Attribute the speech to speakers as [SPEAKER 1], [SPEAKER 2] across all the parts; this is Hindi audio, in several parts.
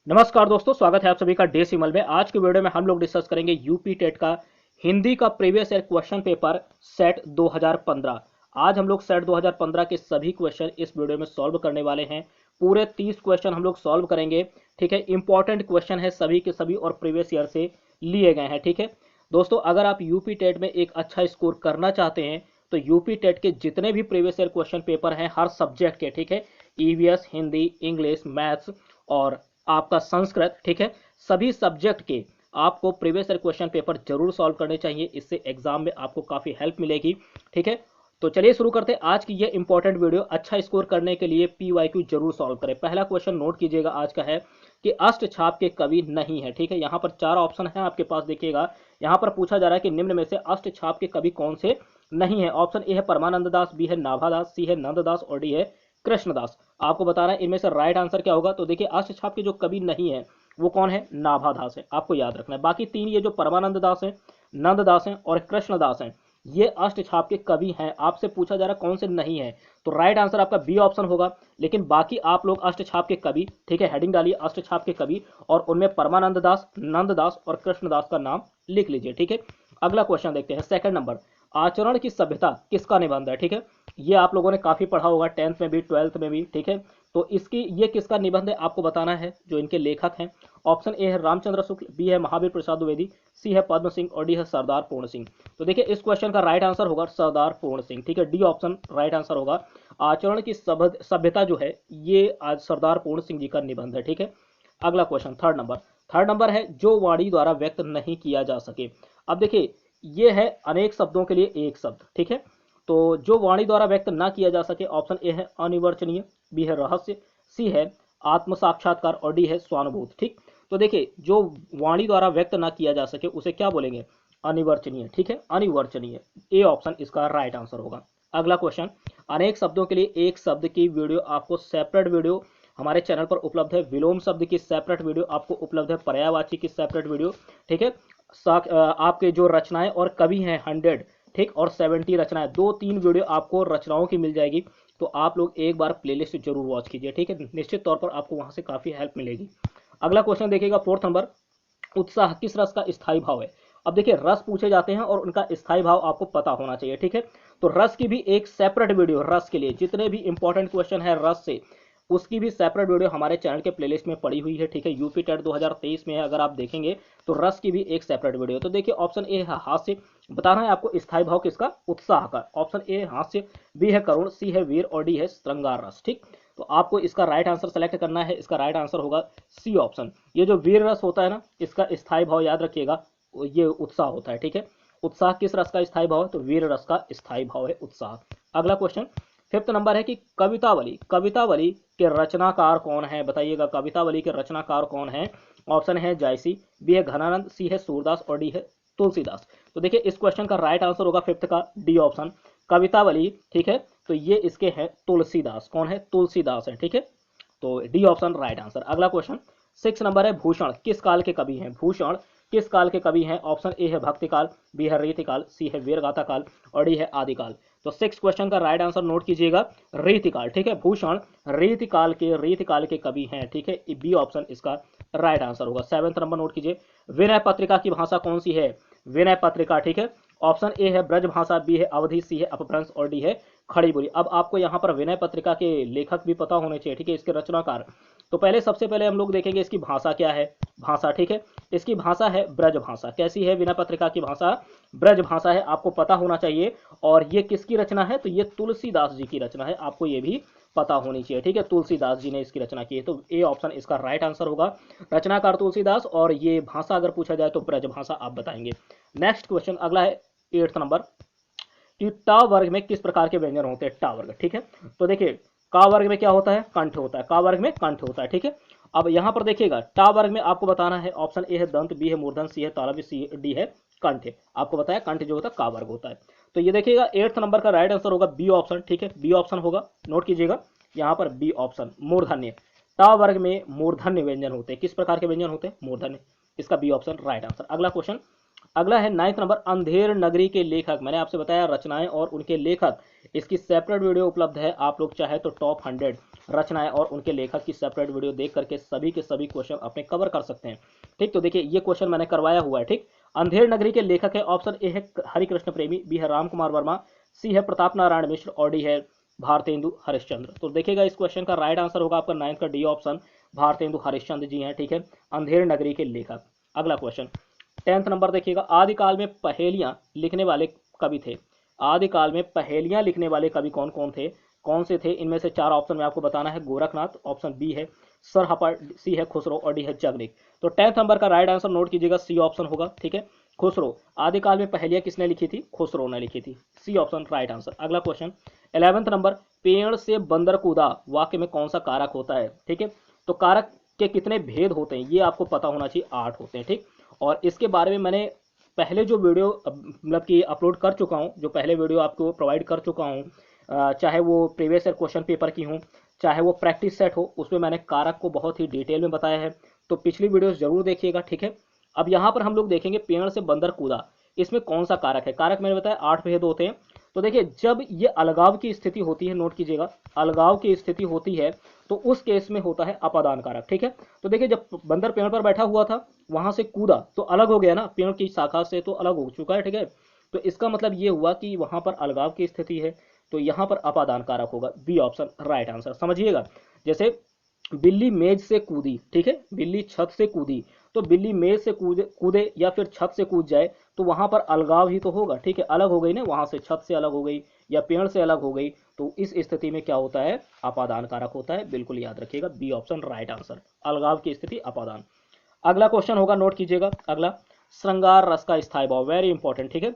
[SPEAKER 1] नमस्कार दोस्तों, स्वागत है आप सभी का डेसिमल में। आज के वीडियो में हम लोग डिस्कस करेंगे यूपी टेट का हिंदी का previous year question paper set 2015। आज हम लोग सेट 2015 के सभी क्वेश्चन इस वीडियो में सॉल्व करने वाले हैं। पूरे 30 क्वेश्चन हम लोग सॉल्व करेंगे। ठीक है, इंपॉर्टेंट क्वेश्चन है सभी के सभी और प्रीवियस ईयर से लिए गए हैं। ठीक है दोस्तों, अगर आप यूपी टेट में एक अच्छा स्कोर करना चाहते हैं तो यूपी टेट के जितने भी प्रीवियस ईयर क्वेश्चन पेपर हैं हर सब्जेक्ट के, ठीक है, ईवीएस, हिंदी, इंग्लिश, मैथ्स और आपका संस्कृत, ठीक है, सभी सब्जेक्ट के आपको प्रीवियस ईयर क्वेश्चन पेपर जरूर सॉल्व करने चाहिए। इससे एग्जाम में आपको काफी हेल्प मिलेगी। ठीक है, तो चलिए शुरू करते हैं आज की ये इंपॉर्टेंट वीडियो। अच्छा स्कोर करने के लिए पीवाईक्यू जरूर सॉल्व करें। पहला क्वेश्चन नोट कीजिएगा आज का है कि अष्टछाप के कवि नहीं है। ठीक है, यहाँ पर चार ऑप्शन है आपके पास, देखिएगा। यहाँ पर पूछा जा रहा है कि निम्न में से अष्टछाप के कवि कौन से नहीं है। ऑप्शन ए है परमानंद दास, बी है नाभादास, सी है नंददास और डी है कृष्णदास। आपको बताना है इनमें से राइट आंसर क्या होगा। तो देखिए, अष्टछाप के जो कवि नहीं है वो कौन है, नाभादास है, आपको याद रखना है। बाकी तीन ये जो परमानंद दास है, नंददास है और कृष्णदास है, ये अष्टछाप के कवि हैं। आपसे पूछा जा रहा है कौन से नहीं है, तो राइट आंसर आपका बी ऑप्शन होगा। लेकिन बाकी आप लोग अष्टछाप के कवि, ठीक है, हेडिंग डालिए अष्टछाप के कवि और उनमें परमानंद दास, नंददास और कृष्णदास का नाम लिख लीजिए। ठीक है, अगला क्वेश्चन देखते हैं। सेकंड नंबर, आचरण की सभ्यता किसका निबंध है। ठीक है, ये आप लोगों ने काफी पढ़ा होगा 10th में भी 12th में भी। ठीक है, तो इसकी ये किसका निबंध है आपको बताना है, जो इनके लेखक हैं। ऑप्शन ए है रामचंद्र शुक्ल, बी है महावीर प्रसाद द्विवेदी, सी है पद्म सिंह और डी है सरदार पूर्ण सिंह। तो देखिए, इस क्वेश्चन का राइट आंसर होगा सरदार पूर्ण सिंह। ठीक है, डी ऑप्शन राइट आंसर होगा। आचरण की सभ्यता जो है ये आज सरदार पूर्ण सिंह जी का निबंध है। ठीक है, अगला क्वेश्चन थर्ड नंबर है जो वाणी द्वारा व्यक्त नहीं किया जा सके। अब देखिए, ये है अनेक शब्दों के लिए एक शब्द। ठीक है, तो जो वाणी द्वारा व्यक्त ना किया जा सके, ऑप्शन ए है अनिवर्चनीय, बी है रहस्य, सी है आत्म साक्षात्कार और डी है स्वानुभूत। ठीक, तो देखिए, जो वाणी द्वारा व्यक्त ना किया जा सके उसे क्या बोलेंगे, अनिवर्चनीय। ठीक है, अनिवर्चनीय, ए ऑप्शन इसका राइट आंसर होगा। अगला क्वेश्चन, अनेक शब्दों के लिए एक शब्द की वीडियो आपको सेपरेट वीडियो हमारे चैनल पर उपलब्ध है। विलोम शब्द की सेपरेट वीडियो आपको उपलब्ध है, पर्यायवाची की सेपरेट वीडियो। ठीक है, आपके जो रचनाएं और कवि हैं 100, ठीक, और 70 रचनाएं, 2-3 वीडियो आपको रचनाओं की मिल जाएगी। तो आप लोग एक बार प्लेलिस्ट जरूर वॉच कीजिए। ठीक है, निश्चित तौर पर आपको वहां से काफी हेल्प मिलेगी। अगला क्वेश्चन देखिएगा, फोर्थ नंबर, उत्साह किस रस का स्थायी भाव है। अब देखिए, रस पूछे जाते हैं और उनका स्थायी भाव आपको पता होना चाहिए। ठीक है, तो रस की भी एक सेपरेट वीडियो, रस के लिए जितने भी इंपॉर्टेंट क्वेश्चन है रस से, उसकी भी सेपरेट वीडियो हमारे चैनल के प्लेलिस्ट में पड़ी हुई है। ठीक है, यूपी टेट 2023 में है, अगर आप देखेंगे तो रस की भी एक सेपरेट वीडियो। तो देखिए, ऑप्शन ए है हास्य, बताना है आपको स्थायी भाव किसका, उत्साह का। ऑप्शन ए हास्य, बी है करुण, सी है वीर और डी है श्रृंगार रस। ठीक, तो आपको इसका राइट आंसर सेलेक्ट करना है। इसका राइट आंसर होगा सी ऑप्शन। ये जो वीर रस होता है ना, इसका स्थायी भाव याद रखिएगा, ये उत्साह होता है। ठीक है, उत्साह किस रस का स्थायी भाव है, तो वीर रस का स्थायी भाव है उत्साह। अगला क्वेश्चन, फिफ्थ नंबर है कि कवितावली के रचनाकार कौन है, बताइएगा कवितावली के रचनाकार कौन है। ऑप्शन है जायसी, बी है घनानंद, सी है सूरदास और डी है तुलसीदास। तो देखिए, इस क्वेश्चन का राइट आंसर होगा फिफ्थ का डी ऑप्शन, कवितावली। ठीक है, तो ये इसके हैं तुलसीदास, कौन है, तुलसीदास है। ठीक है, तो डी ऑप्शन राइट आंसर। अगला क्वेश्चन 6 नंबर है, भूषण किस काल के कवि हैं। भूषण किस काल के कवि हैं। ऑप्शन ए है भक्ति काल, बी है रीतिकाल, सी है वीरगाथा काल और डी है आदिकाल। तो 6 क्वेश्चन का राइट आंसर नोट कीजिएगा, रीतिकाल। ठीक है, भूषण रीतिकाल के कवि हैं। ठीक है, बी ऑप्शन इसका राइट आंसर होगा। 7th नंबर नोट कीजिए, विनय पत्रिका की भाषा कौन सी है। विनय पत्रिका, ठीक है, ऑप्शन ए है ब्रज भाषा, बी है अवधि, सी है अपभ्रंश और डी है खड़ी बोली। अब आपको यहाँ पर विनय पत्रिका के लेखक भी पता होने चाहिए। ठीक है, इसके रचनाकार। तो पहले सबसे पहले हम लोग देखेंगे इसकी भाषा क्या है। भाषा, ठीक है, इसकी भाषा है ब्रज भाषा। कैसी है विनय पत्रिका की भाषा, ब्रज भाषा है, आपको पता होना चाहिए। और ये किसकी रचना है, तो ये तुलसीदास जी की रचना है, आपको ये भी पता होनी चाहिए। ठीक है, तुलसीदास जी ने इसकी रचना की है, तो ए ऑप्शन इसका राइट आंसर होगा। रचनाकार तुलसीदास और ये भाषा अगर पूछा जाए तो ब्रज भाषा आप बताएंगे। नेक्स्ट क्वेश्चन अगला है 8th नंबर, कि टा वर्ग में किस प्रकार के व्यंजन होते हैं। टा वर्ग, ठीक है, तो देखिए, का वर्ग में क्या होता है, कंठ होता है। का वर्ग में कंठ होता है। ठीक है, अब यहां पर देखिएगा, टा वर्ग में आपको बताना है, ऑप्शन ए है दंत, बी है मूर्धन, सी है तालव्य, सी डी है कंठ। आपको बताया कंठ जो होता है का वर्ग होता है। तो ये देखिएगा 8th नंबर का राइट आंसर होगा बी ऑप्शन। ठीक है, बी ऑप्शन होगा, नोट कीजिएगा यहाँ पर बी ऑप्शन, मूर्धन्य। टा वर्ग में मूर्धन्य व्यंजन होते हैं। किस प्रकार के व्यंजन होते हैं, मूर्धन्य। इसका बी ऑप्शन राइट आंसर। अगला क्वेश्चन अगला है 9th नंबर, अंधेर नगरी के लेखक। मैंने आपसे बताया रचनाएं और उनके लेखक, इसकी सेपरेट वीडियो उपलब्ध है। आप लोग चाहे तो टॉप 100 रचनाएं और उनके लेखक की सेपरेट वीडियो देख करके सभी के सभी क्वेश्चन अपने कवर कर सकते हैं। ठीक, तो देखिए ये क्वेश्चन मैंने करवाया हुआ है। ठीक, अंधेर नगरी के लेखक है, ऑप्शन ए है हरिकृष्ण प्रेमी, बी है राम कुमार वर्मा, सी है प्रताप नारायण मिश्र और डी है भारतेंदु हरिश्चंद्र। तो देखिएगा इस क्वेश्चन का राइट आंसर होगा आपका 9th का डी ऑप्शन, भारतेंदु हरिश्चंद्र जी हैं। ठीक है, अंधेर नगरी के लेखक। अगला क्वेश्चन 10th नंबर देखिएगा, आदिकाल में पहेलियां लिखने वाले कवि थे। आदिकाल में पहेलियां लिखने वाले कवि कौन कौन थे, कौन से थे? इनमें से 4 ऑप्शन में आपको बताना है। गोरखनाथ, ऑप्शन बी है सरहपर, सी है खुसरो और डी है जगनिक। तो 10th नंबर का राइट आंसर नोट कीजिएगा, सी ऑप्शन होगा। ठीक है, खुसरो। आदिकाल में पहेलियां किसने लिखी थी? खुसरो ने लिखी थी। C option right answer. अगला क्वेश्चन 11th नंबर, पेड़ से बंदर कूदा वाक्य में कौन सा कारक होता है? ठीक है, तो कारक के कितने भेद होते हैं ये आपको पता होना चाहिए, 8 होते हैं। ठीक, और इसके बारे में मैंने पहले जो वीडियो मतलब कि अपलोड कर चुका हूँ, जो पहले वीडियो आपको प्रोवाइड कर चुका हूँ, चाहे वो प्रीवियस ईयर क्वेश्चन पेपर की हो, चाहे वो प्रैक्टिस सेट हो, उसमें मैंने कारक को बहुत ही डिटेल में बताया है। तो पिछली वीडियोस जरूर देखिएगा। ठीक है, अब यहाँ पर हम लोग देखेंगे पेड़ से बंदर कूदा, इसमें कौन सा कारक है? कारक मैंने बताया 8 भेद होते हैं। तो देखिए जब ये अलगाव की स्थिति होती है, नोट कीजिएगा, अलगाव की स्थिति होती है तो उस केस में होता है अपादान कारक। ठीक है, तो देखिए जब बंदर पेड़ पर बैठा हुआ था, वहां से कूदा तो अलग हो गया ना, पेड़ की शाखा से तो अलग हो चुका है। ठीक है, तो इसका मतलब ये हुआ कि वहां पर अलगाव की स्थिति है, तो यहाँ पर अपादान कारक होगा। B option right answer. समझिएगा, जैसे बिल्ली मेज से कूदी, ठीक है, बिल्ली छत से कूदी, तो बिल्ली मेज से कूदे कूदे या फिर छत से कूद जाए तो वहां पर अलगाव ही तो होगा। ठीक है, अलग हो गई ना, वहां से छत से अलग हो गई या पेड़ से अलग हो गई, तो इस स्थिति में क्या होता है? अपादान कारक होता है। बिल्कुल याद रखिएगा, बी ऑप्शन राइट आंसर, अलगाव की स्थिति अपादान। अगला क्वेश्चन होगा, नोट कीजिएगा, अगला श्रृंगार रस का स्थायी भाव, वेरी इंपॉर्टेंट। ठीक है,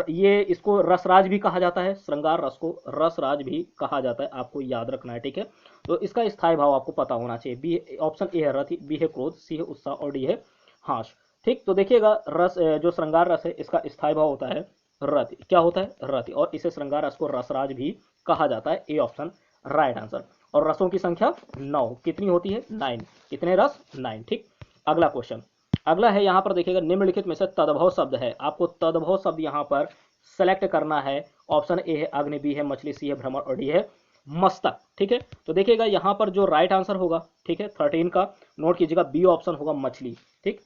[SPEAKER 1] ये इसको रसराज भी कहा जाता है, श्रृंगार रस को रसराज भी कहा जाता है, आपको याद रखना है। ठीक है, तो इसका स्थायी भाव आपको पता होना चाहिए। बी ऑप्शन ए है रति, बी है क्रोध, सी है उत्साह और डी है हास। ठीक, तो देखिएगा रस जो श्रृंगार रस है इसका स्थायी भाव होता है रति। क्या होता है? रति, और इसे श्रृंगार रस को रसराज भी कहा जाता है। A option right answer. और रसों की संख्या 9 कितनी होती है? 9। कितने रस? 9। ठीक, अगला क्वेश्चन, अगला है यहाँ पर देखिएगा, निम्नलिखित में से तद्भव शब्द है, आपको तद्भव शब्द यहाँ पर सेलेक्ट करना है। ऑप्शन ए है अग्नि, बी है मछली, सी है भ्रमर और डी है मस्तक। ठीक है, तो देखिएगा यहाँ पर जो राइट आंसर होगा, ठीक है, 13 का, नोट कीजिएगा, बी ऑप्शन होगा मछली। ठीक,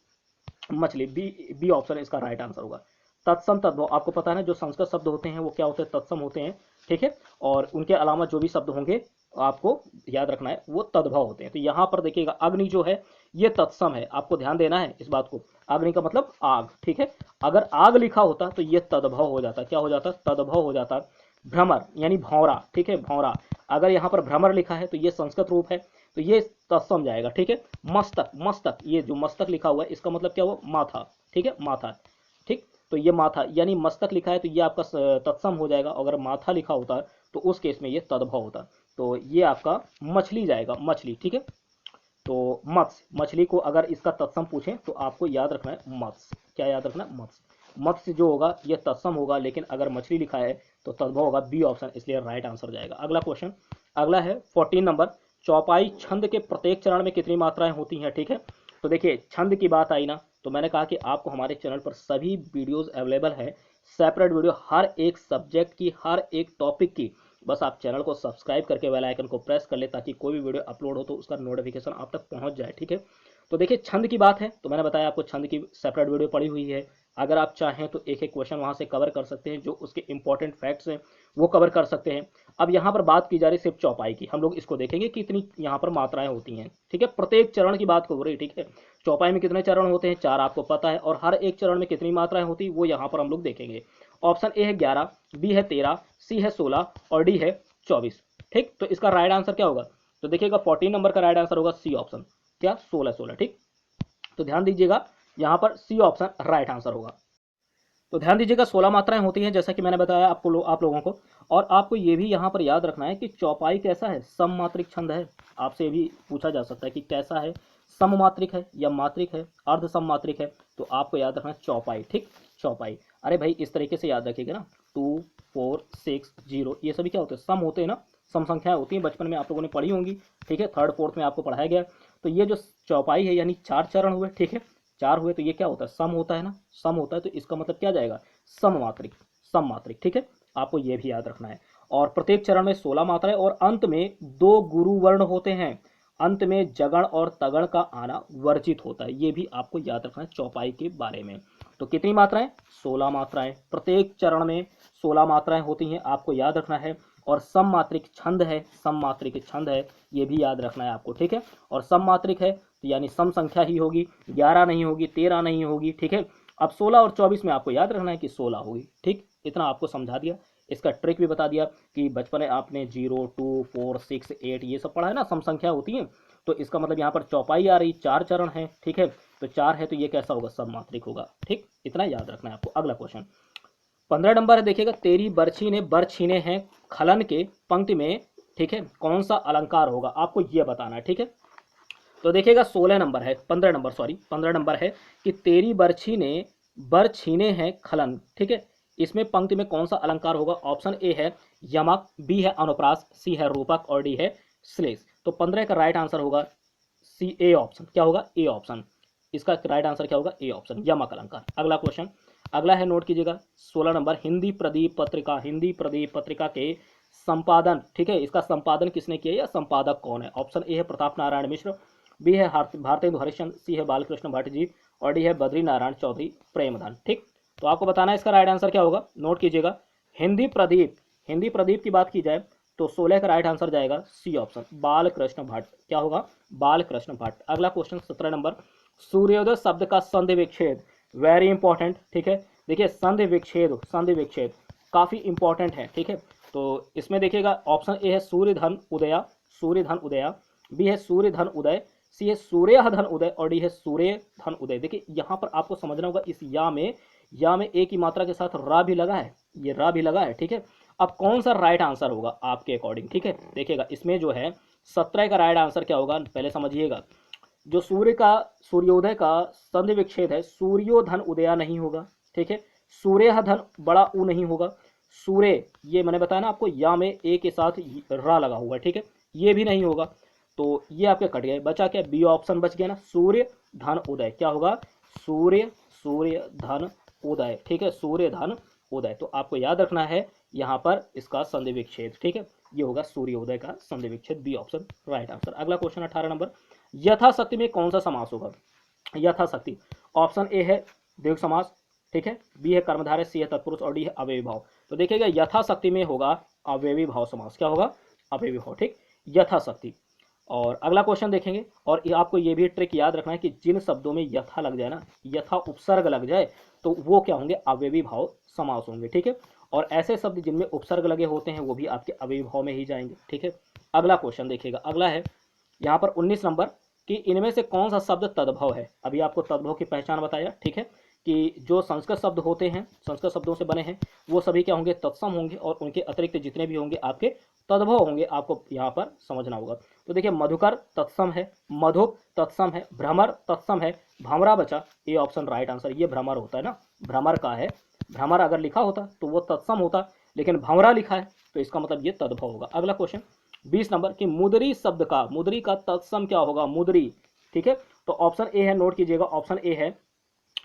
[SPEAKER 1] मछली, बी ऑप्शन इसका राइट आंसर होगा। तत्सम तद्भव, आपको पता है ना, जो संस्कृत शब्द होते हैं वो क्या होते हैं? तत्सम होते हैं। ठीक है, और उनके अलावा जो भी शब्द होंगे आपको याद रखना है वो तद्भव होते हैं। तो यहाँ पर देखिएगा अग्नि जो है ये तत्सम है, आपको ध्यान देना है इस बात को। अग्नि का मतलब आग। ठीक है, अगर आग लिखा होता तो ये तद्भव हो जाता। क्या हो जाता? तद्भव हो जाता। भ्रमर यानी भौरा, ठीक है, भौरा, अगर यहाँ पर भ्रमर लिखा है तो ये संस्कृत रूप है, तो ये तत्सम जाएगा। ठीक है, मस्तक, मस्तक, ये जो मस्तक लिखा हुआ है इसका मतलब क्या हुआ? माथा। ठीक है, माथा। ठीक, तो ये माथा यानी मस्तक लिखा है तो ये आपका तत्सम हो जाएगा। अगर माथा लिखा होता तो उस केस में ये तद्भव होता, तो ये आपका मछली जाएगा, मछली। ठीक है, तो मत्स्य, मछली को अगर इसका तत्सम पूछें तो आपको याद रखना है मत्स्य। क्या याद रखना? मत्स्य। मत्स्य जो होगा ये तत्सम होगा, लेकिन अगर मछली लिखा है तो तद्भव होगा। बी ऑप्शन इसलिए राइट आंसर जाएगा। अगला क्वेश्चन, अगला है 14 नंबर, चौपाई छंद के प्रत्येक चरण में कितनी मात्राएं होती हैं? ठीक है, तो देखिए छंद की बात आई ना, तो मैंने कहा कि आपको हमारे चैनल पर सभी वीडियोस अवेलेबल है, सेपरेट वीडियो हर एक सब्जेक्ट की, हर एक टॉपिक की। बस आप चैनल को सब्सक्राइब करके बेल आइकन को प्रेस कर ले ताकि कोई भी वीडियो अपलोड हो तो उसका नोटिफिकेशन आप तक पहुंच जाए। ठीक है, तो देखिए छंद की बात है तो मैंने बताया आपको छंद की सेपरेट वीडियो पड़ी हुई है। अगर आप चाहें तो एक एक क्वेश्चन वहां से कवर कर सकते हैं, जो उसके इंपॉर्टेंट फैक्ट्स हैं वो कवर कर सकते हैं। अब यहाँ पर बात की जा रही है सिर्फ चौपाई की, हम लोग इसको देखेंगे कि कितनी यहाँ पर मात्राएं होती हैं। ठीक है, प्रत्येक चरण की बात हो रही। ठीक है, चौपाई में कितने चरण होते हैं? 4, आपको पता है, और हर एक चरण में कितनी मात्राएं होती वो यहाँ पर हम लोग देखेंगे। ऑप्शन ए है 11, बी है 13, सी है 16 और डी है 24। ठीक, तो इसका राइट आंसर क्या होगा? तो देखिएगा 14 नंबर का राइट आंसर होगा सी ऑप्शन, क्या 16। ठीक, तो ध्यान दीजिएगा यहाँ पर सी ऑप्शन राइट आंसर होगा। तो ध्यान दीजिएगा 16 मात्राएं होती हैं जैसा कि मैंने बताया आपको, आप लोगों को। और आपको ये भी यहाँ पर याद रखना है कि चौपाई कैसा है? सममात्रिक छंद है। आपसे भी पूछा जा सकता है कि कैसा है, सममात्रिक है या मात्रिक है, अर्ध सममात्रिक है, तो आपको याद रखना है चौपाई। ठीक, चौपाई, अरे भाई इस तरीके से याद रखिएगा ना, 2, 4, 6, 0, ये सभी क्या होते हैं? सम होते हैं ना, सम संख्याएं होती हैं, बचपन में आप लोगों ने पढ़ी होंगी। ठीक है, 3rd 4th में आपको पढ़ाया गया। तो ये जो चौपाई है यानी 4 चरण हुए। ठीक है, 4 हुए तो ये क्या होता है, सम होता है ना, सम होता है, तो इसका मतलब क्या जाएगा, सममात्रिक, सममात्रिक। ठीक है, आपको ये भी याद रखना है। और प्रत्येक चरण में 16 मात्राएं और अंत में 2 गुरु वर्ण होते हैं। अंत में जगण और तगण का आना वर्जित होता है, ये भी आपको याद रखना है चौपाई के बारे में। तो कितनी मात्राएं, 16 मात्राएं, प्रत्येक चरण में 16 मात्राएं होती हैं, आपको याद रखना है। और सममात्रिक छंद है, सममात्रिक छंद है, ये भी याद रखना है आपको। ठीक है, और सममात्रिक है तो यानी सम संख्या ही होगी, 11 नहीं होगी, 13 नहीं होगी। ठीक है, अब 16 और 24 में आपको याद रखना है कि 16 होगी। ठीक, इतना आपको समझा दिया, इसका ट्रिक भी बता दिया कि बचपन में आपने 0, 2, 4, 6, 8 ये सब पढ़ा है ना, सम संख्या होती है। तो इसका मतलब यहाँ पर चौपाई आ रही, 4 चरण है। ठीक है, तो 4 है तो ये कैसा होगा, सममात्रिक होगा। ठीक, इतना याद रखना है आपको। अगला क्वेश्चन 15 नंबर है, देखिएगा, तेरी बरछी ने बर छीने हैं खलन के पंक्ति में, ठीक है, कौन सा अलंकार होगा, आपको यह बताना है। ठीक है, तो देखिएगा 16 नंबर है, 15 नंबर, सॉरी 15 नंबर है कि तेरी बरछी ने बर छीने हैं खलन। ठीक है, इसमें पंक्ति में कौन सा अलंकार होगा, ऑप्शन ए है यमक, बी है अनुप्रास, सी है रूपक और डी है श्लेष। तो 15 का राइट आंसर होगा सी, ए ऑप्शन। क्या होगा, ए ऑप्शन, इसका राइट आंसर क्या होगा, ए ऑप्शन, यमक अलंकार। अगला क्वेश्चन, अगला है, नोट कीजिएगा 16 नंबर, हिंदी प्रदीप पत्रिका, हिंदी प्रदीप पत्रिका के संपादन, ठीक है, इसका संपादन किसने किया या संपादक कौन है। ऑप्शन ए है प्रताप नारायण मिश्र, बी है भारतेंदु हरिश्चंद्र, सी है बालकृष्ण भट्ट जी और डी है बद्री नारायण चौधरी प्रेमधन। ठीक, तो आपको बताना है इसका राइट आंसर क्या होगा, नोट कीजिएगा। हिंदी प्रदीप, हिंदी प्रदीप की बात की जाए तो 16 का राइट आंसर जाएगा सी ऑप्शन, बालकृष्ण भट्ट। क्या होगा, बालकृष्ण भट्ट। अगला क्वेश्चन 17 नंबर, सूर्योदय शब्द का संधि विच्छेद, वेरी इंपॉर्टेंट। ठीक है, देखिए संधि विच्छेद, संधि विच्छेद काफी इंपॉर्टेंट है। ठीक है, तो इसमें देखिएगा ऑप्शन ए है सूर्य धन उदया, सूर्य धन उदया, बी है सूर्य धन उदय, सी है सूर्य धन उदय और डी है सूर्य धन उदय। देखिए यहाँ पर आपको समझना होगा, इस या में ए की मात्रा के साथ रा भी लगा है, ये रा भी लगा है। ठीक है, अब कौन सा राइट आंसर होगा आपके अकॉर्डिंग। ठीक है, देखिएगा इसमें जो है 17 का राइट आंसर क्या होगा, पहले समझिएगा। जो सूर्य का, सूर्योदय का संधि विच्छेद है, सूर्योधन उदया नहीं होगा। ठीक है, सूर्य धन बड़ा ऊ नहीं होगा, सूर्य ये मैंने बताया ना आपको, या में ए के साथ रा लगा हुआ है। ठीक है, ये भी नहीं होगा, तो ये आपके कट गए, बचा क्या, बी ऑप्शन बच गया ना, सूर्य धन उदय। क्या होगा, सूर्य, सूर्य धन उदय। ठीक है, सूर्य धन उदय। तो आपको याद रखना है यहाँ पर इसका संधि विच्छेद। ठीक है, ये होगा सूर्योदय का संधि विच्छेद, बी ऑप्शन राइट आंसर। अगला क्वेश्चन 18 नंबर, यथाशक्ति में कौन सा समास होगा, यथाशक्ति। ऑप्शन ए है द्विगु समास, ठीक है, बी है कर्मधारय, सी है तत्पुरुष और डी है अवयवी भाव। तो देखिएगा यथाशक्ति में होगा अवयवी भाव समास। क्या होगा, अवयवी भाव। ठीक, यथाशक्ति। और अगला क्वेश्चन देखेंगे, और आपको ये भी ट्रिक याद रखना है कि जिन शब्दों में यथा लग जाए ना, यथा उपसर्ग लग जाए तो वो क्या होंगे, अवयवी भाव समास होंगे। ठीक है, और ऐसे शब्द जिनमें उपसर्ग लगे होते हैं वो भी आपके अवयवी भाव में ही जाएंगे। ठीक है, अगला क्वेश्चन देखिएगा, अगला है यहाँ पर 19 नंबर कि इनमें से कौन सा शब्द तद्भव है। अभी आपको तद्भव की पहचान बताया। ठीक है, कि जो संस्कृत शब्द होते हैं, संस्कृत शब्दों से बने हैं, वो सभी क्या होंगे, तत्सम होंगे, और उनके अतिरिक्त जितने भी होंगे आपके तद्भव होंगे। आपको यहाँ पर समझना होगा। तो देखिए मधुकर तत्सम है, मधुप तत्सम है, भ्रमर तत्सम है, भंवरा बचा, ए ऑप्शन राइट आंसर। ये भ्रमर होता है ना, भ्रमर का है, भ्रमर अगर लिखा होता तो वो तत्सम होता, लेकिन भंवरा लिखा है तो इसका मतलब ये तद्भव होगा। अगला क्वेश्चन 20 नंबर कि मुद्री शब्द का, मुद्री का तत्सम क्या होगा, मुद्री। ठीक है, तो ऑप्शन ए है, नोट कीजिएगा, ऑप्शन ए है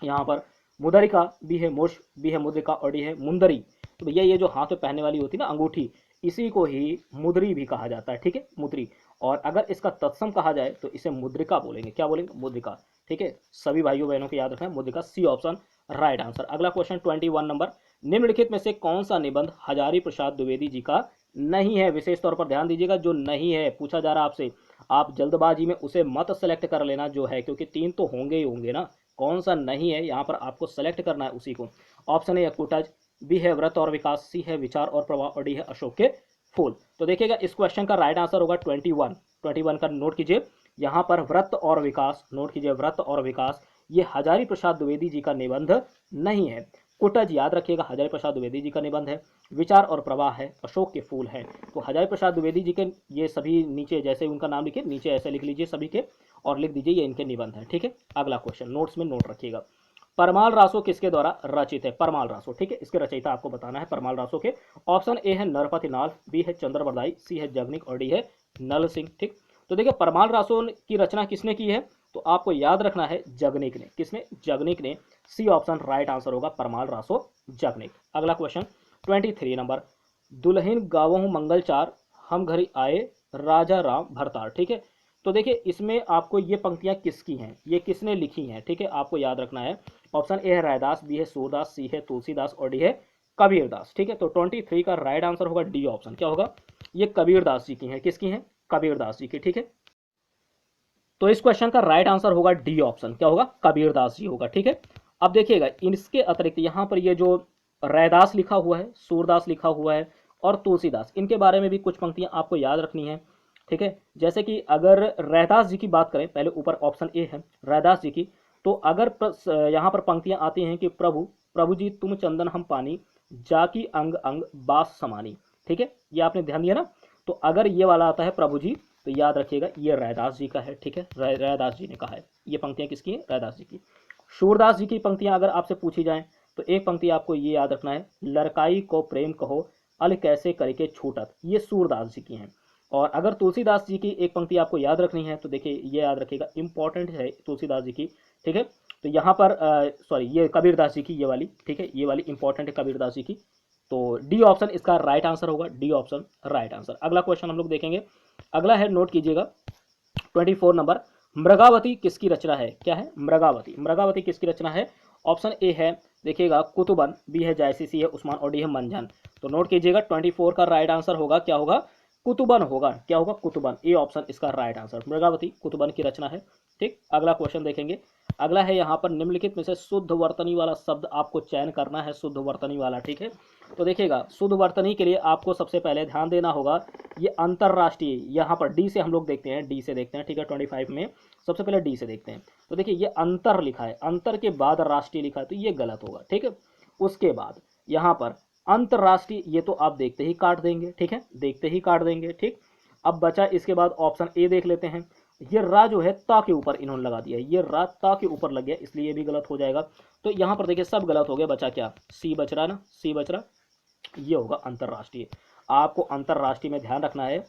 [SPEAKER 1] यहाँ पर मुदरिका, बी है मुश, बी है मुद्रिका और डी है मुंदरी। तो भैया ये जो हाथ में पहनने वाली होती है ना अंगूठी, इसी को ही मुद्री भी कहा जाता है। ठीक है, मुद्री। और अगर इसका तत्सम कहा जाए तो इसे मुद्रिका बोलेंगे। क्या बोलेंगे, मुद्रिका। ठीक है, सभी भाइयों बहनों को याद रखना है, मुद्रिका, सी ऑप्शन राइट आंसर। अगला क्वेश्चन 21 नंबर, निम्नलिखित में से कौन सा निबंध हजारी प्रसाद द्विवेदी जी का नहीं है। विशेष तौर पर ध्यान दीजिएगा, जो नहीं है पूछा जा रहा आपसे, आप जल्दबाजी में उसे मत सेलेक्ट कर लेना जो है, क्योंकि 3 तो होंगे ही होंगे ना। कौन सा नहीं है यहाँ पर आपको सेलेक्ट करना है उसी को। ऑप्शन ए कुटज, बी है व्रत और विकास, सी है विचार और प्रवाह और डी है अशोक के फूल। तो देखिएगा इस क्वेश्चन का राइट आंसर होगा 21 का नोट कीजिए। यहाँ पर व्रत और विकास, नोट कीजिए, व्रत और विकास ये हजारी प्रसाद द्विवेदी जी का निबंध नहीं है। कुटज याद रखिएगा हजारी प्रसाद द्विवेदी जी का निबंध है। विचार और प्रवाह है, अशोक के फूल है। तो हजारी प्रसाद द्विवेदी जी के ये सभी नीचे जैसे उनका नाम लिखे, नीचे ऐसे लिख लीजिए सभी के, और लिख दीजिए ये इनके निबंध है। ठीक है, अगला क्वेश्चन नोट्स में नोट रखिएगा, परमाल रासो किसके द्वारा रचित है, परमाल रासो। ठीक है, इसके रचयिता आपको बताना है परमाल रासो के। ऑप्शन ए है नरपति नाल, बी है चंद्रवरदाई, सी है जगनिक और डी है नल सिंह। ठीक, तो देखिए परमाल रासो की रचना किसने की है, तो आपको याद रखना है जगनिक ने। किसने? जगनिक ने। सी ऑप्शन राइट आंसर होगा, परमाल रासो जगनिक। अगला क्वेश्चन 23 नंबर, दुल्हन गावहु मंगलचार हम घर आए राजा राम भरतार। ठीक है, तो देखिए इसमें आपको ये पंक्तियां किसकी हैं, ये किसने लिखी हैं? ठीक है, आपको याद रखना है। ऑप्शन ए है रैदास, बी है सूरदास, सी है तुलसीदास और डी है कबीरदास। ठीक है, तो 23 का राइट आंसर होगा डी ऑप्शन। क्या होगा? ये कबीरदास जी की हैं। किसकी हैं? कबीरदास जी की। ठीक है, तो इस क्वेश्चन का राइट आंसर होगा डी ऑप्शन। क्या होगा? कबीरदास जी होगा। ठीक है, अब देखिएगा इसके अतिरिक्त यहाँ पर ये जो रैदास लिखा हुआ है, सूरदास लिखा हुआ है और तुलसीदास, इनके बारे में भी कुछ पंक्तियां आपको याद रखनी है। ठीक है, जैसे कि अगर रैदास जी की बात करें, पहले ऊपर ऑप्शन ए है रैदास जी की, तो अगर यहाँ पर पंक्तियां आती हैं कि प्रभु प्रभु जी तुम चंदन हम पानी, जाकी अंग अंग बास समानी। ठीक है, ये आपने ध्यान दिया ना। तो अगर ये वाला आता है प्रभु जी, तो याद रखिएगा ये रैदास जी का है। ठीक है, रैदास जी ने कहा है। ये पंक्तियां किसकी हैं? रैदास जी की। सूरदास जी की पंक्तियां अगर आपसे पूछी जाएं तो एक पंक्ति आपको ये याद रखना है, लड़काई को प्रेम कहो अल कैसे करके छूटत। ये सूरदास जी की हैं। और अगर तुलसीदास जी की एक पंक्ति आपको याद रखनी है तो देखिए ये याद रखिएगा, इंपॉर्टेंट है तुलसीदास जी की। ठीक है, तो यहाँ पर सॉरी ये कबीरदास जी की, ये वाली। ठीक है, ये वाली इंपॉर्टेंट है कबीरदास जी की। तो डी ऑप्शन इसका राइट आंसर होगा, डी ऑप्शन राइट आंसर। अगला क्वेश्चन हम लोग देखेंगे। अगला है, नोट कीजिएगा 24 नंबर, मृगावती किसकी रचना है? क्या है? मृगावती। मृगावती किसकी रचना है? ऑप्शन ए है देखिएगा कुतुबन, बी है जायसी, सी है उस्मान और डी है मंझन। तो नोट कीजिएगा 24 का राइट आंसर होगा, क्या होगा? कुतुबन होगा। क्या होगा? कुतुबन। ए ऑप्शन इसका राइट आंसर, मृगावती कुतुबन की रचना है। ठीक, अगला क्वेश्चन देखेंगे। अगला है यहाँ पर, निम्नलिखित में से शुद्ध वर्तनी वाला शब्द आपको चयन करना है, शुद्ध वर्तनी वाला। ठीक है, तो देखिएगा शुद्ध वर्तनी के लिए आपको सबसे पहले ध्यान देना होगा, ये अंतरराष्ट्रीय, यहाँ पर डी से हम लोग देखते हैं, डी से देखते हैं। ठीक है, 25 में सबसे पहले डी से देखते हैं। तो देखिए ये अंतर लिखा है, अंतर के बाद राष्ट्रीय लिखा है, तो ये गलत होगा। ठीक है, उसके बाद यहाँ पर अंतरराष्ट्रीय, ये तो आप देखते ही काट देंगे। ठीक है, देखते ही काट देंगे। ठीक, अब बचा इसके बाद ऑप्शन ए देख लेते हैं। ये रा जो है ता के ऊपर इन्होंने लगा दिया, ये रा ता के ऊपर लग गया, इसलिए ये भी गलत हो जाएगा। तो यहाँ पर देखिए सब गलत हो गया, बचा क्या? सी बच रहा ना, सी बच रहा, ये होगा अंतरराष्ट्रीय। आपको अंतरराष्ट्रीय में ध्यान रखना है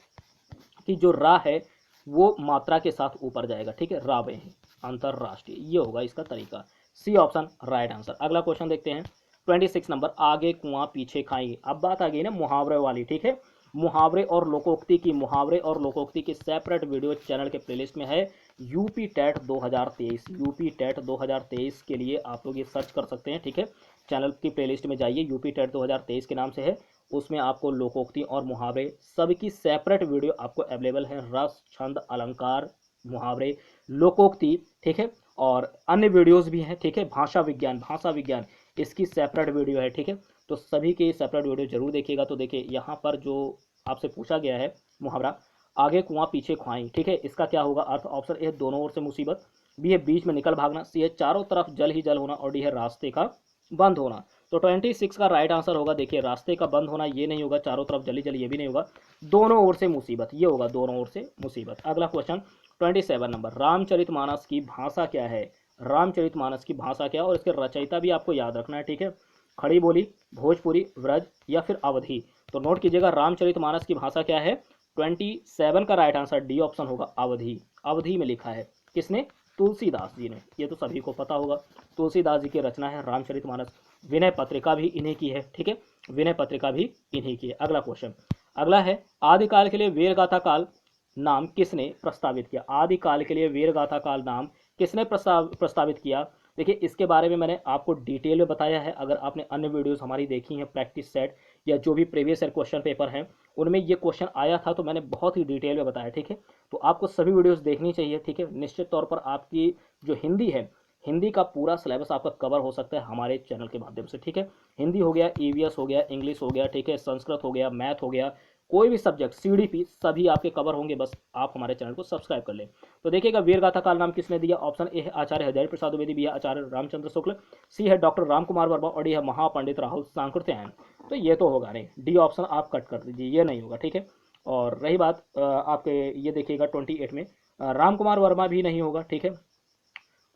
[SPEAKER 1] कि जो रा है वो मात्रा के साथ ऊपर जाएगा। ठीक है, रा में अंतरराष्ट्रीय, ये होगा इसका तरीका। C option right answer. अगला क्वेश्चन देखते हैं 26 नंबर, आगे कुआं पीछे खाई। अब बात आ गई ना मुहावरे वाली। ठीक है, मुहावरे और लोकोक्ति की, मुहावरे और लोकोक्ति की सेपरेट वीडियो चैनल के प्लेलिस्ट में है। यूपी टेट 2023, यूपी टेट 2023 के लिए आप लोग ये सर्च कर सकते हैं। ठीक है, चैनल की प्लेलिस्ट में जाइए, यूपी टेट 2023 के नाम से है, उसमें आपको लोकोक्ति और मुहावरे सबकी सेपरेट वीडियो आपको अवेलेबल है। रस, छंद, अलंकार, मुहावरे, लोकोक्ति, ठीक है, और अन्य वीडियोस भी हैं। ठीक है, भाषा विज्ञान, भाषा विज्ञान, इसकी सेपरेट वीडियो है। ठीक है, तो सभी के सेपरेट वीडियो जरूर देखिएगा। तो देखिए यहाँ पर जो आपसे पूछा गया है मुहावरा, आगे कुआं पीछे खुआई। ठीक है, इसका क्या होगा अर्थ? ऑप्शन ए दोनों ओर से मुसीबत, बी है बीच में निकल भागना, सी है चारों तरफ जल ही जल होना और डी है रास्ते का बंद होना। तो 26 का राइट आंसर होगा, देखिए रास्ते का बंद होना ये नहीं होगा, चारों तरफ जली जली ये भी नहीं होगा, दोनों ओर से मुसीबत, ये होगा दोनों ओर से मुसीबत। अगला क्वेश्चन 27 नंबर, रामचरितमानस की भाषा क्या है? रामचरितमानस की भाषा क्या है और इसके रचयिता भी आपको याद रखना है। ठीक है, खड़ी बोली, भोजपुरी, व्रज या फिर अवधी। तो नोट कीजिएगा रामचरितमानस की भाषा क्या है? 27 का राइट आंसर डी ऑप्शन होगा, अवधी। अवधी में लिखा है, किसने? तुलसीदास जी ने। ये तो सभी को पता होगा, तुलसीदास जी की रचना है रामचरितमानस। विनय पत्रिका भी इन्हीं की है। ठीक है, विनय पत्रिका भी इन्हीं की है। अगला क्वेश्चन, अगला है, आदिकाल के लिए वीरगाथा काल नाम किसने प्रस्तावित किया? आदिकाल के लिए वीरगाथा काल नाम किसने प्रस्तावित किया? देखिए इसके बारे में मैंने आपको डिटेल में बताया है। अगर आपने अन्य वीडियोस हमारी देखी हैं, प्रैक्टिस सेट या जो भी प्रीवियस ईयर क्वेश्चन पेपर हैं, उनमें ये क्वेश्चन आया था, तो मैंने बहुत ही डिटेल में बताया। ठीक है, तो आपको सभी वीडियोस देखनी चाहिए। ठीक है, निश्चित तौर पर आपकी जो हिंदी है, हिंदी का पूरा सिलेबस आपका कवर हो सकता है हमारे चैनल के माध्यम से। ठीक है, हिंदी हो गया, ईवीएस हो गया, इंग्लिश हो गया, ठीक है, संस्कृत हो गया, मैथ हो गया, कोई भी सब्जेक्ट, सीडीपी, सभी आपके कवर होंगे, बस आप हमारे चैनल को सब्सक्राइब कर लें। तो देखिएगा वीरगाथा काल नाम किसने दिया? ऑप्शन ए है आचार्य हजारी प्रसाद द्विवेदी, बी है आचार्य रामचंद्र शुक्ल, सी है डॉक्टर राम कुमार वर्मा और डी है महापंडित राहुल सांकृत्यायन। तो ये तो होगा नहीं, डी ऑप्शन आप कट कर दीजिए, ये नहीं होगा। ठीक है, और रही बात आपके ये देखिएगा 28 में राम कुमार वर्मा भी नहीं होगा। ठीक है,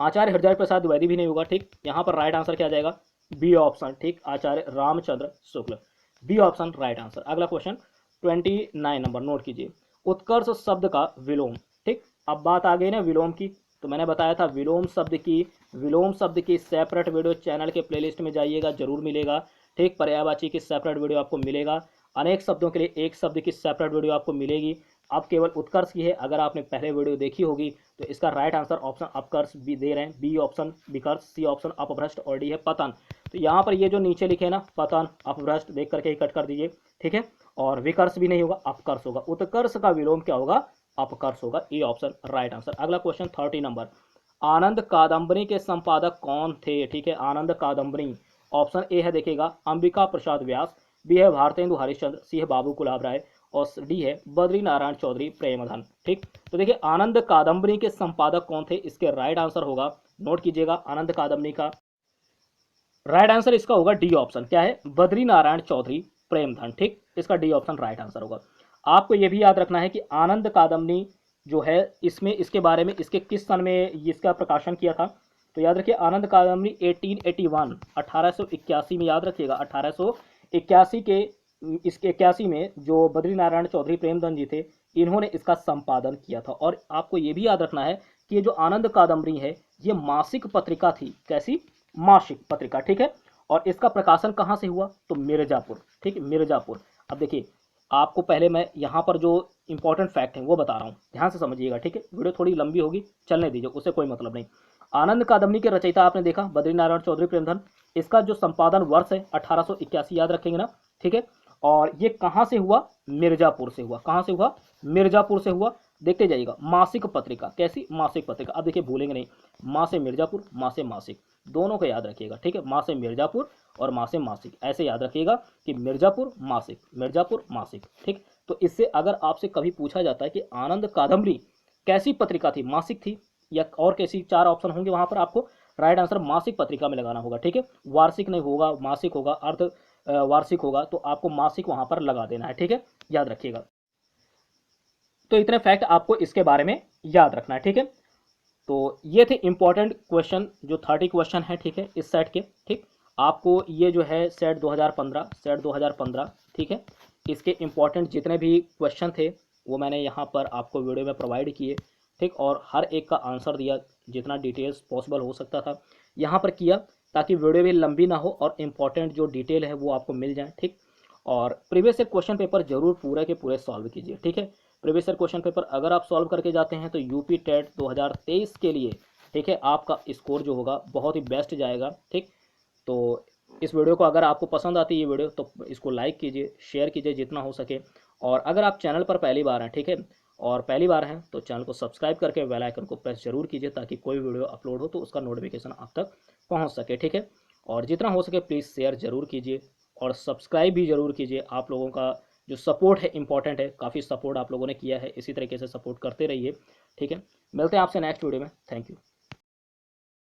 [SPEAKER 1] आचार्य हरजाई प्रसाद द्विवेदी भी नहीं होगा। ठीक, यहाँ पर राइट आंसर क्या जाएगा? B option. ठीक, Acharya Ramchandra Shukla, B option right answer. अगला क्वेश्चन 29 नंबर, नोट कीजिए, उत्कर्ष शब्द का विलोम। ठीक, अब बात आ गई ना विलोम की, तो मैंने बताया था विलोम शब्द की सेपरेट वीडियो चैनल के प्लेलिस्ट में जाइएगा, जरूर मिलेगा। ठीक, पर्यायवाची की सेपरेट वीडियो आपको मिलेगा, अनेक शब्दों के लिए एक शब्द की सेपरेट वीडियो आपको मिलेगी। अब केवल उत्कर्ष की है, अगर आपने पहले वीडियो देखी होगी तो इसका राइट आंसर ऑप्शन अपकर्ष भी दे रहे हैं, बी ऑप्शन विकर्ष, सी ऑप्शन अपभ्रष्ट और डी है पतन। तो यहाँ पर ये जो नीचे लिखे ना पतन अपभ्रष्ट, देख करके ही कट कर दीजिए। ठीक है, और विकर्ष भी नहीं होगा, अपकर्ष होगा। उत्कर्ष का विलोम क्या होगा? अपकर्ष होगा। A option right answer. अगला क्वेश्चन 30 नंबर, आनंद कादंबरी के संपादक कौन थे? ठीक है, आनंद कादंबरी, ऑप्शन ए है देखिएगा अंबिका प्रसाद व्यास, बी है भारतेंदु हरिश्चंद्र, सी है बाबू कुलाब राय और डी है बद्री नारायण चौधरी प्रेमधन। ठीक, तो देखिए आनंद कादंबरी के संपादक कौन थे, इसके राइट आंसर होगा, नोट कीजिएगा, आनंद कादंबरी का राइट आंसर इसका होगा डी ऑप्शन, क्या है? बद्री नारायण चौधरी प्रेमधन। ठीक, इसका डी ऑप्शन राइट आंसर होगा। आपको यह भी याद रखना है कि आनंद कादंबरी जो है इसमें इसके बारे में इसके किस सन में इसका प्रकाशन किया था, तो याद रखिए आनंद कादंबरी 1881 1881 में, याद रखिएगा 1881 के इसके 81 में जो बद्री नारायण चौधरी प्रेमधन जी थे, इन्होंने इसका संपादन किया था। और आपको ये भी याद रखना है कि ये जो आनंद कादंबरी है ये मासिक पत्रिका थी, कैसी? मासिक पत्रिका। ठीक है, और इसका प्रकाशन कहाँ से हुआ? तो मिर्जापुर। ठीक, मिर्जापुर। अब देखिए आपको पहले मैं यहाँ पर जो इंपॉर्टेंट फैक्ट है वो बता रहा हूँ, ध्यान से समझिएगा। ठीक है, वीडियो थोड़ी लंबी होगी, चलने दीजिए, उससे कोई मतलब नहीं। आनंद कादंबरी के रचयिता आपने देखा बद्री नारायण चौधरी प्रेमधन, इसका जो संपादन वर्ष है 1881, याद रखेंगे ना। ठीक है, और ये कहाँ से हुआ? मिर्जापुर से हुआ। कहाँ से हुआ? मिर्जापुर से हुआ। देखते जाइएगा, मासिक पत्रिका, कैसी? मासिक पत्रिका। अब देखिए भूलेंगे नहीं, माँ से मिर्जापुर, माँ से मासिक, दोनों को याद रखिएगा। ठीक है, माँ से मिर्जापुर और माँ से मासिक, ऐसे याद रखिएगा कि मिर्जापुर मासिक, मिर्जापुर मासिक। ठीक, तो इससे अगर आपसे कभी पूछा जाता है कि आनंद कादंबरी कैसी पत्रिका थी, मासिक थी या और कैसी, 4 ऑप्शन होंगे वहां पर, आपको राइट आंसर मासिक पत्रिका में लगाना होगा। ठीक है, वार्षिक नहीं होगा, मासिक होगा, अर्ध वार्षिक होगा, तो आपको मासिक वहां पर लगा देना है। ठीक है, याद रखिएगा। तो इतने फैक्ट आपको इसके बारे में याद रखना है। ठीक है, तो ये थे इंपॉर्टेंट क्वेश्चन, जो 30 क्वेश्चन है। ठीक है, इस सेट के। ठीक, आपको ये जो है सेट 2015, ठीक है, इसके इंपॉर्टेंट जितने भी क्वेश्चन थे वो मैंने यहाँ पर आपको वीडियो में प्रोवाइड किए। ठीक, और हर एक का आंसर दिया, जितना डिटेल्स पॉसिबल हो सकता था यहाँ पर किया, ताकि वीडियो भी लंबी ना हो और इम्पॉर्टेंट जो डिटेल है वो आपको मिल जाए। ठीक, और प्रीवियस ईयर क्वेश्चन पेपर जरूर पूरे के पूरे सॉल्व कीजिए। ठीक है, प्रीवियस ईयर क्वेश्चन पेपर अगर आप सॉल्व करके जाते हैं तो यूपी टेट 2023 के लिए, ठीक है, आपका स्कोर जो होगा बहुत ही बेस्ट जाएगा। ठीक, तो इस वीडियो को अगर आपको पसंद आती है ये वीडियो तो इसको लाइक कीजिए, शेयर कीजिए जितना हो सके। और अगर आप चैनल पर पहली बार हैं, ठीक है, और पहली बार हैं, तो चैनल को सब्सक्राइब करके बेल आइकन को प्रेस जरूर कीजिए, ताकि कोई वीडियो अपलोड हो तो उसका नोटिफिकेशन आप तक पहुंच सके। ठीक है, और जितना हो सके प्लीज़ शेयर जरूर कीजिए और सब्सक्राइब भी जरूर कीजिए। आप लोगों का जो सपोर्ट है इंपॉर्टेंट है, काफ़ी सपोर्ट आप लोगों ने किया है, इसी तरीके से सपोर्ट करते रहिए। ठीक है, मिलते हैं आपसे नेक्स्ट वीडियो में। Thank you.